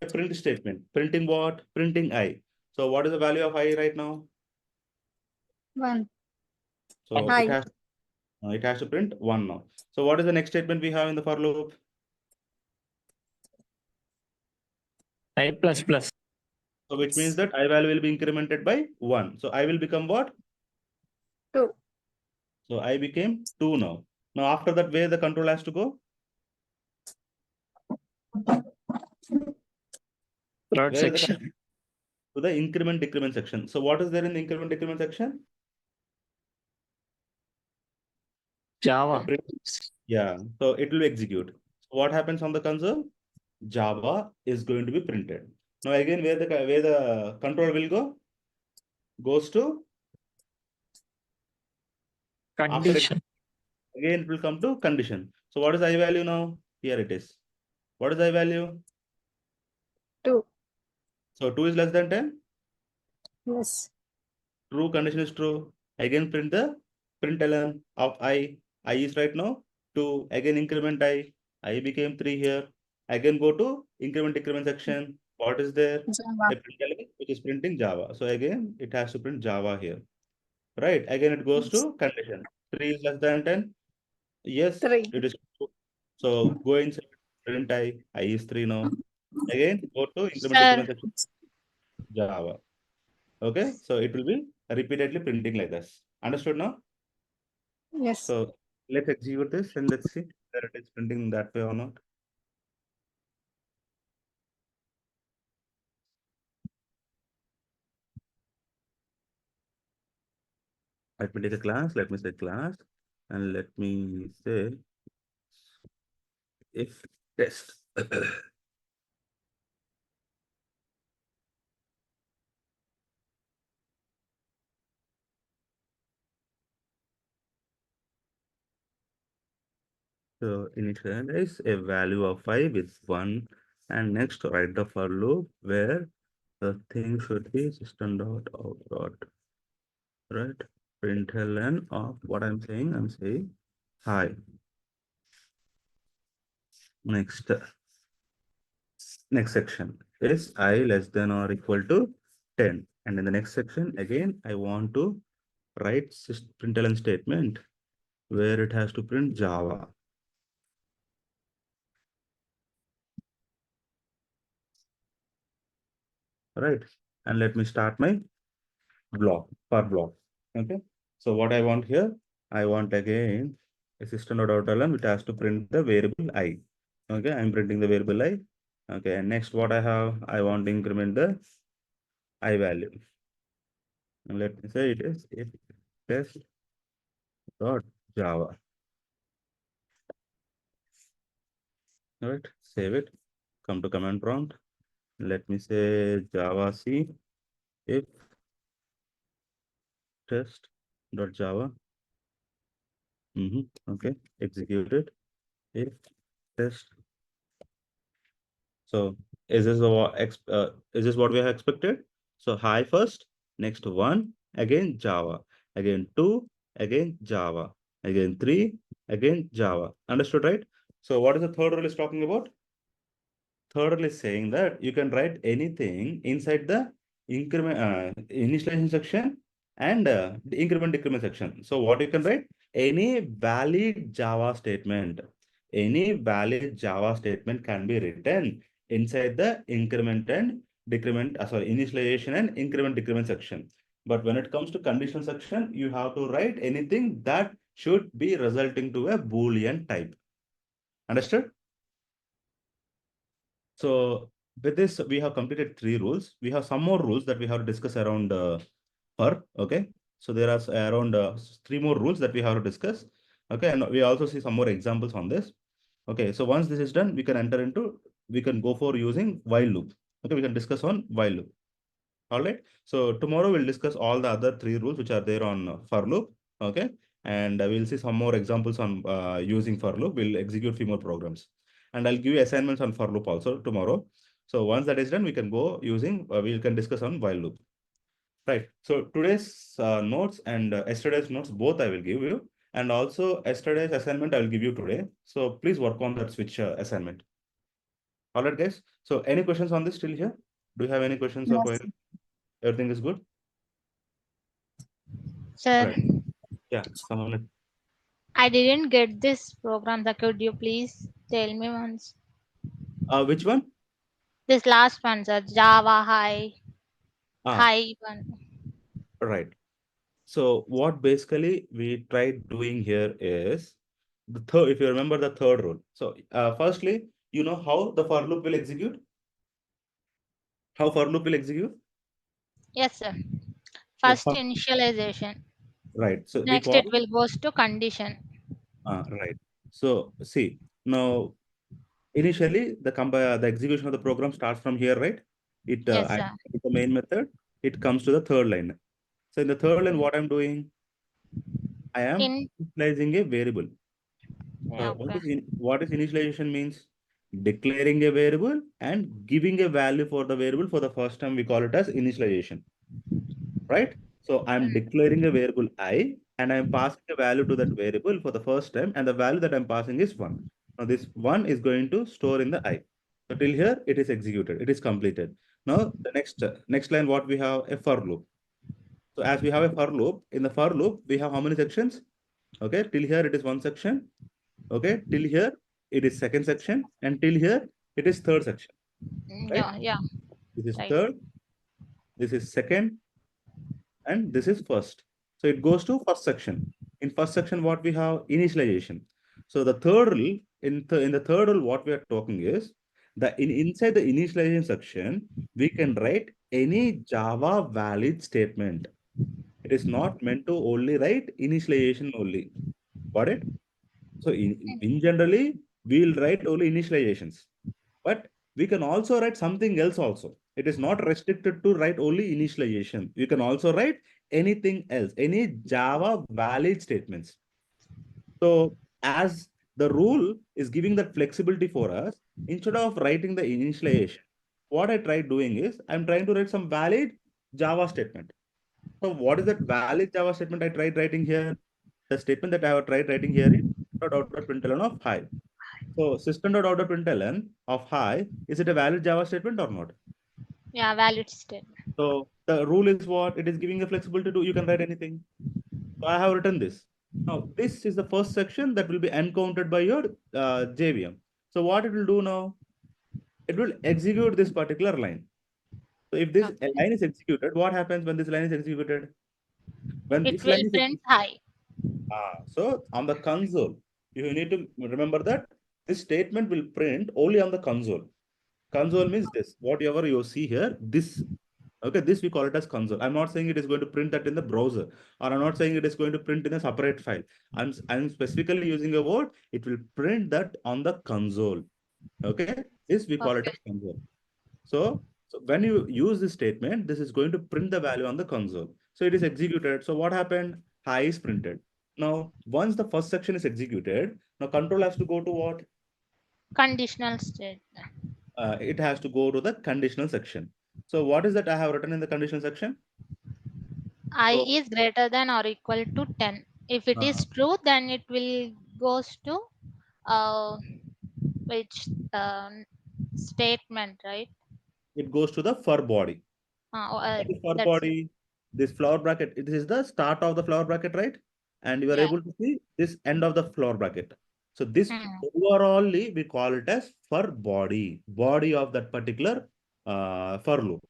A print statement. Printing what? Printing I. So what is the value of I right now? 1. So Hi. it has to print 1 now. So what is the next statement we have in the for loop? I plus plus. So which means that I value will be incremented by 1. So I will become what? 2. So I became 2 now. Now after that, where the control has to go? Third Where is the section. to the increment decrement section. So what is there in the increment decrement section? Java. Yeah, so it will execute. So what happens on the console? Java is going to be printed. Now again, where the control will go? Goes to after Condition. again it will come to condition. So what is I value now? Here it is. What is I value? 2. So 2 is less than 10. Yes. True condition is true. Again print the println of I. I is right now 2. Again increment I. I became 3 here. Again go to increment decrement section. What is there? Java. A println which is printing Java. So again it has to print Java here. Right. Again it goes to condition. 3 is less than 10. Yes, 3. it is true. So go inside print I. I is 3 now. Again go to increment Sir, decrement section. Java. Okay, so it will be repeatedly printing like this. Understood now? Yes. So let's execute this and let's see whether it is printing that way or not. Let me take a class. Let me say class and let me say if test. So initialize a value of 5 with 1, and next write the for loop where the thing should be system dot out dot, right? Println of what I'm saying hi. Next section is I less than or equal to 10. And in the next section, again, I want to write println statement where it has to print Java. Right. And let me start my block. Okay. So what I want here, I want again a system.out which has to print the variable I. Okay. I'm printing the variable I. Okay. And next what I have, I want to increment the I value. And let me say it is if test.java. All right, save it, come to command prompt. Let me say Java C if test.java. Okay, execute it if test. So is this what we have expected? So hi first, next 1, again Java, again 2, again Java, again 3, again Java. Understood, right? So what is the third rule is talking about? Third is saying that you can write anything inside the increment initialization section and the increment decrement section. So what you can write? Any valid Java statement. Any valid Java statement can be written inside the increment and decrement, initialization and increment decrement section. But when it comes to conditional section, you have to write anything that should be resulting to a Boolean type. Understood? So with this, we have completed 3 rules. We have some more rules that we have to discuss around per. Okay. So there are around 3 more rules that we have to discuss. Okay. And we also see some more examples on this. Okay. So once this is done, we can go for using while loop. Okay. We can discuss on while loop. All right. So tomorrow we'll discuss all the other 3 rules which are there on for loop. Okay. And we'll see some more examples on using for loop. We'll execute few more programs. And I'll give you assignments on for loop also tomorrow. So once that is done, we can go using, we can discuss on while loop. Right. So today's notes and yesterday's notes, both I will give you. And also yesterday's assignment I will give you today. So please work on that switch assignment. All right, guys. So any questions on this till here? Do you have any questions or Yes. queries? Everything is good? Sir, Right. Yeah, someone. I didn't get this program. So could you please tell me once? Which one? This last one, sir. Java high, Ah, high one. right. So what basically we tried doing here is the third, if you remember the third rule. So firstly, you know how the for loop will execute? How for loop will execute? Yes, sir. So First initialization. right. So we Next call it will goes to condition. right. So see now initially the execution of the program starts from here, right? It Yes, I sir. the main method. It comes to the third line. So in the third line, what I'm doing, I am In initializing a variable. yeah, okay. What is initialization means? Declaring a variable and giving a value for the variable for the first time. We call it as initialization, right? So I'm declaring a variable I and I'm passing a value to that variable for the first time, and the value that I'm passing is 1. Now this 1 is going to store in the I. So till here it is executed, it is completed. Now the next line, what we have, a for loop. So as we have a for loop, in the for loop we have how many sections? Okay, till here it is one section. Okay, till here it is second section, and till here it is third section, right? Yeah, yeah, This is right. third, this is second, and this is first. So it goes to first section. In first section, what we have? Initialization. So the third rule, in the third rule, what we are talking is that inside the initialization section, we can write any Java valid statement. It is not meant to only write initialization only. Got it? So in generally, we'll write only initializations, but we can also write something else also. It is not restricted to write only initialization. You can also write anything else, any Java valid statements. So as the rule is giving that flexibility for us. Instead of writing the initialization, what I tried doing is I'm trying to write some valid Java statement. So what is that valid Java statement I tried writing here? The statement that I have tried writing here is system.out.println of hi. So system.out.println of hi, is it a valid Java statement or not? Yeah, valid statement. So the rule is what? It is giving a flexibility to you can write anything. So I have written this. Now this is the first section that will be encountered by your JVM. So what it will do now? It will execute this particular line. So if this Okay. line is executed, what happens when this line is executed? When It this will line is print high. so on the console, you need to remember that this statement will print only on the console. Console means this, whatever you see here, this. Okay, this we call it as console. I'm not saying it is going to print that in the browser, or I'm not saying it is going to print in a separate file. I'm specifically using a word, it will print that on the console. Okay, this we call it Okay. as console. So when you use this statement, this is going to print the value on the console. So it is executed. So what happened? High is printed. Now, once the first section is executed, now control has to go to what? Conditional statement. It has to go to the conditional section. So what is that I have written in the conditional section? I So, is greater than or equal to 10. If it is true, then it will goes to uh, which statement, right? it goes to the for body. What is for That's it. body? This flower bracket, it is the start of the flower bracket, right? And you are Yeah. able to see this end of the flower bracket. So this Hmm. overallly we call it as for body of that particular for loop.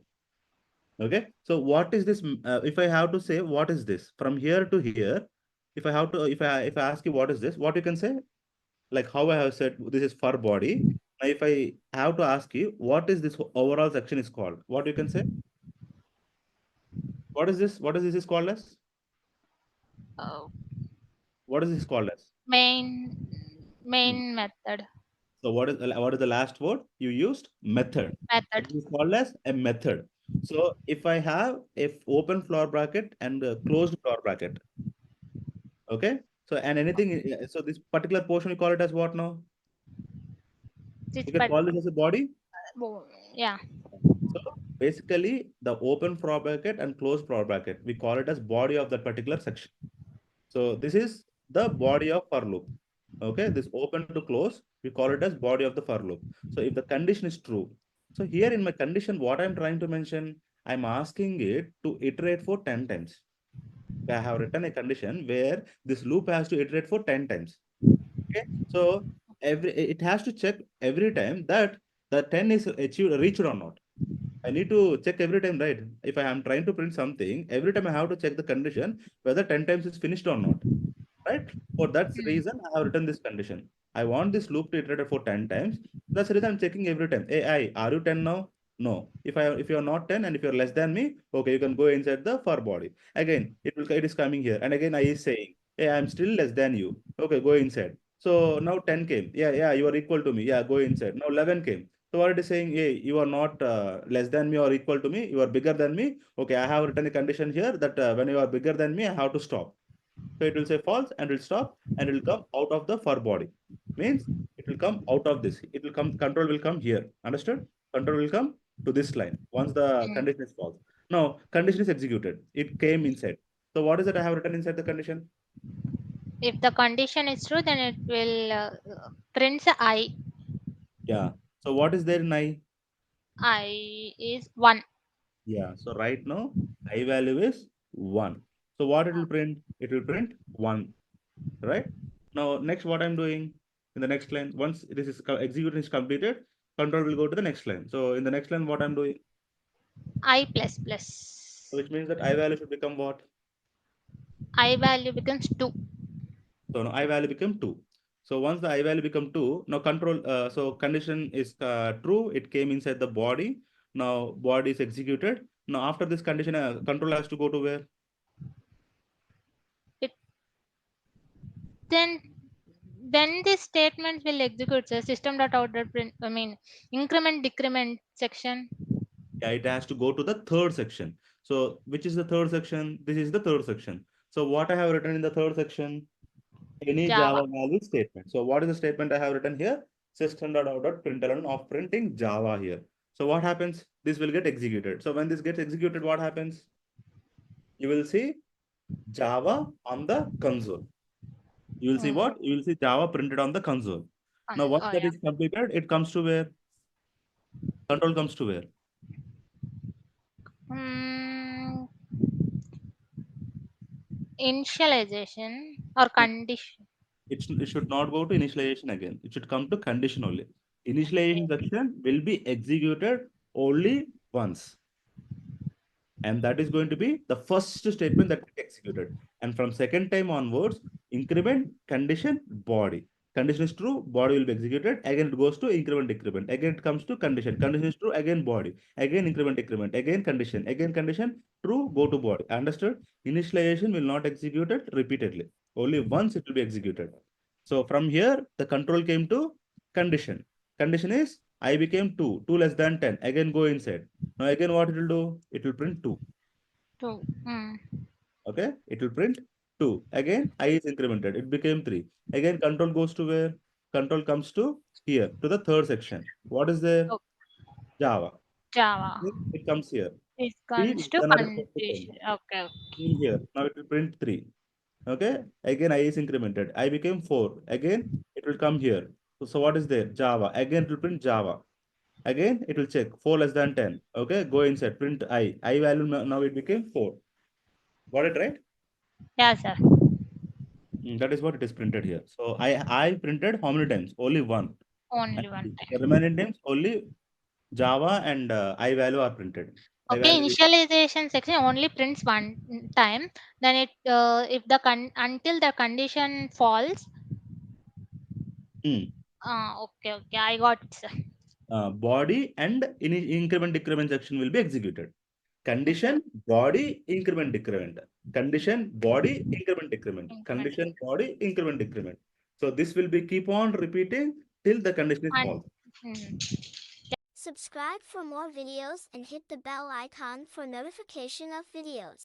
Okay. So what is this? If I have to say what is this from here to here, if I have to, if I ask you what is this, what you can say? Like how I have said this is for body. Now, if I have to ask you what is this overall section is called, what you can say? What is this? What is this is called as? Uh, What is this called as? main Hmm. method. So what is the last word you used? Method. It Method. is called as a method. So if I have a open flower bracket and a closed flower bracket, okay. So and anything, so this particular portion we call it as what now? Which You can but call this as a body. yeah. So basically, the open flower bracket and closed flower bracket, we call it as body of that particular section. So this is the body of for loop. Okay, this open to close, we call it as body of the for loop. So if the condition is true, so here in my condition, what I'm trying to mention, I'm asking it to iterate for 10 times. I have written a condition where this loop has to iterate for 10 times. Okay, so every it has to check every time that the 10 is achieved reached or not. I need to check every time, right? If I am trying to print something, every time I have to check the condition whether 10 times is finished or not, right? For that Hmm. reason, I have written this condition. I want this loop to iterate for 10 times. That's the reason I'm checking every time. Hey, are you 10 now? No. If you're not 10 and if you're less than me, okay, you can go inside the for body. Again, it is coming here. And again, I is saying, hey, I'm still less than you. Okay, go inside. So now 10 came. Yeah, you are equal to me. Yeah, go inside. Now 11 came. So what it is saying, hey, you are not less than me or equal to me. You are bigger than me. Okay, I have written a condition here that when you are bigger than me, I have to stop. So it will say false and will stop and it will come out of the for body. Means it will come out of this. It will come, control will come here. Understood? Control will come to this line once the Hmm. condition is false. Now, condition is executed. It came inside. So what is it I have written inside the condition? If the condition is true, then it will print I. Yeah. So what is there in I? I is 1. Yeah. So right now, I value is 1. So what it will print? It will print 1. Right? Now, next what I'm doing in the next line, once this is execution is completed, control will go to the next line. So in the next line, what I'm doing, I plus plus. which means that I value should become what? I value becomes 2. So now I value become 2. So once the I value become 2, now control, so condition is true, it came inside the body. Now body is executed. Now after this condition, control has to go to where? It then this statement will execute the system dot out dot print. I mean increment decrement section. Yeah, it has to go to the third section. So which is the third section? This is the third section. So what I have written in the third section? any Java. Java value statement. So what is the statement I have written here? System.out.println of printing Java here. So what happens? This will get executed. So when this gets executed, what happens? You will see Java on the console. You will see Mm. what? You will see Java printed on the console. Now, once Oh that yeah. is completed, it comes to where? Control comes to where? Mm, initialization or No, condition. it should not go to initialization again. It should come to condition only. Initialization section will be executed only once. And that is going to be the first statement that gets executed. And from second time onwards, increment, condition, body. Condition is true, body will be executed. Again, it goes to increment, decrement. Again, it comes to condition. Condition is true, again body. Again, increment, decrement. Again, condition. Again, condition, true, go to body. Understood? Initialization will not execute it repeatedly. Only once it will be executed. So from here, the control came to condition. Condition is I became 2, 2 less than 10. Again, go inside. Now again, what it will do? It will print 2. Two. Okay, it will print 2. Again, I is incremented. It became 3. Again, control goes to where? Control comes to here, to the third section. What is there? Oh, Java. Java. It comes here. It 3 comes is to another equal to 10. condition. Okay. In here, now it will print 3. Okay, again, I is incremented. I became 4. Again, it will come here. So what is there? Java. Again, it will print Java. Again, it will check 4 less than 10. Okay, go inside, print I. I value now it became 4. Got it right? Yeah, sir. That is what it is printed here. So I printed how many times? Only one. And Only one the time. remaining times only Java and I value are printed. I Okay, value. initialization section only prints one time. Then it if the until the condition falls. Hmm. Okay, okay, I got it, sir. Body and increment decrement section will be executed. Okay. Condition body increment decrement. Condition body increment decrement. Increment. Condition body increment decrement. So this will be keep on repeating till the condition is And false. Subscribe for more videos and hit the bell icon for notification of videos.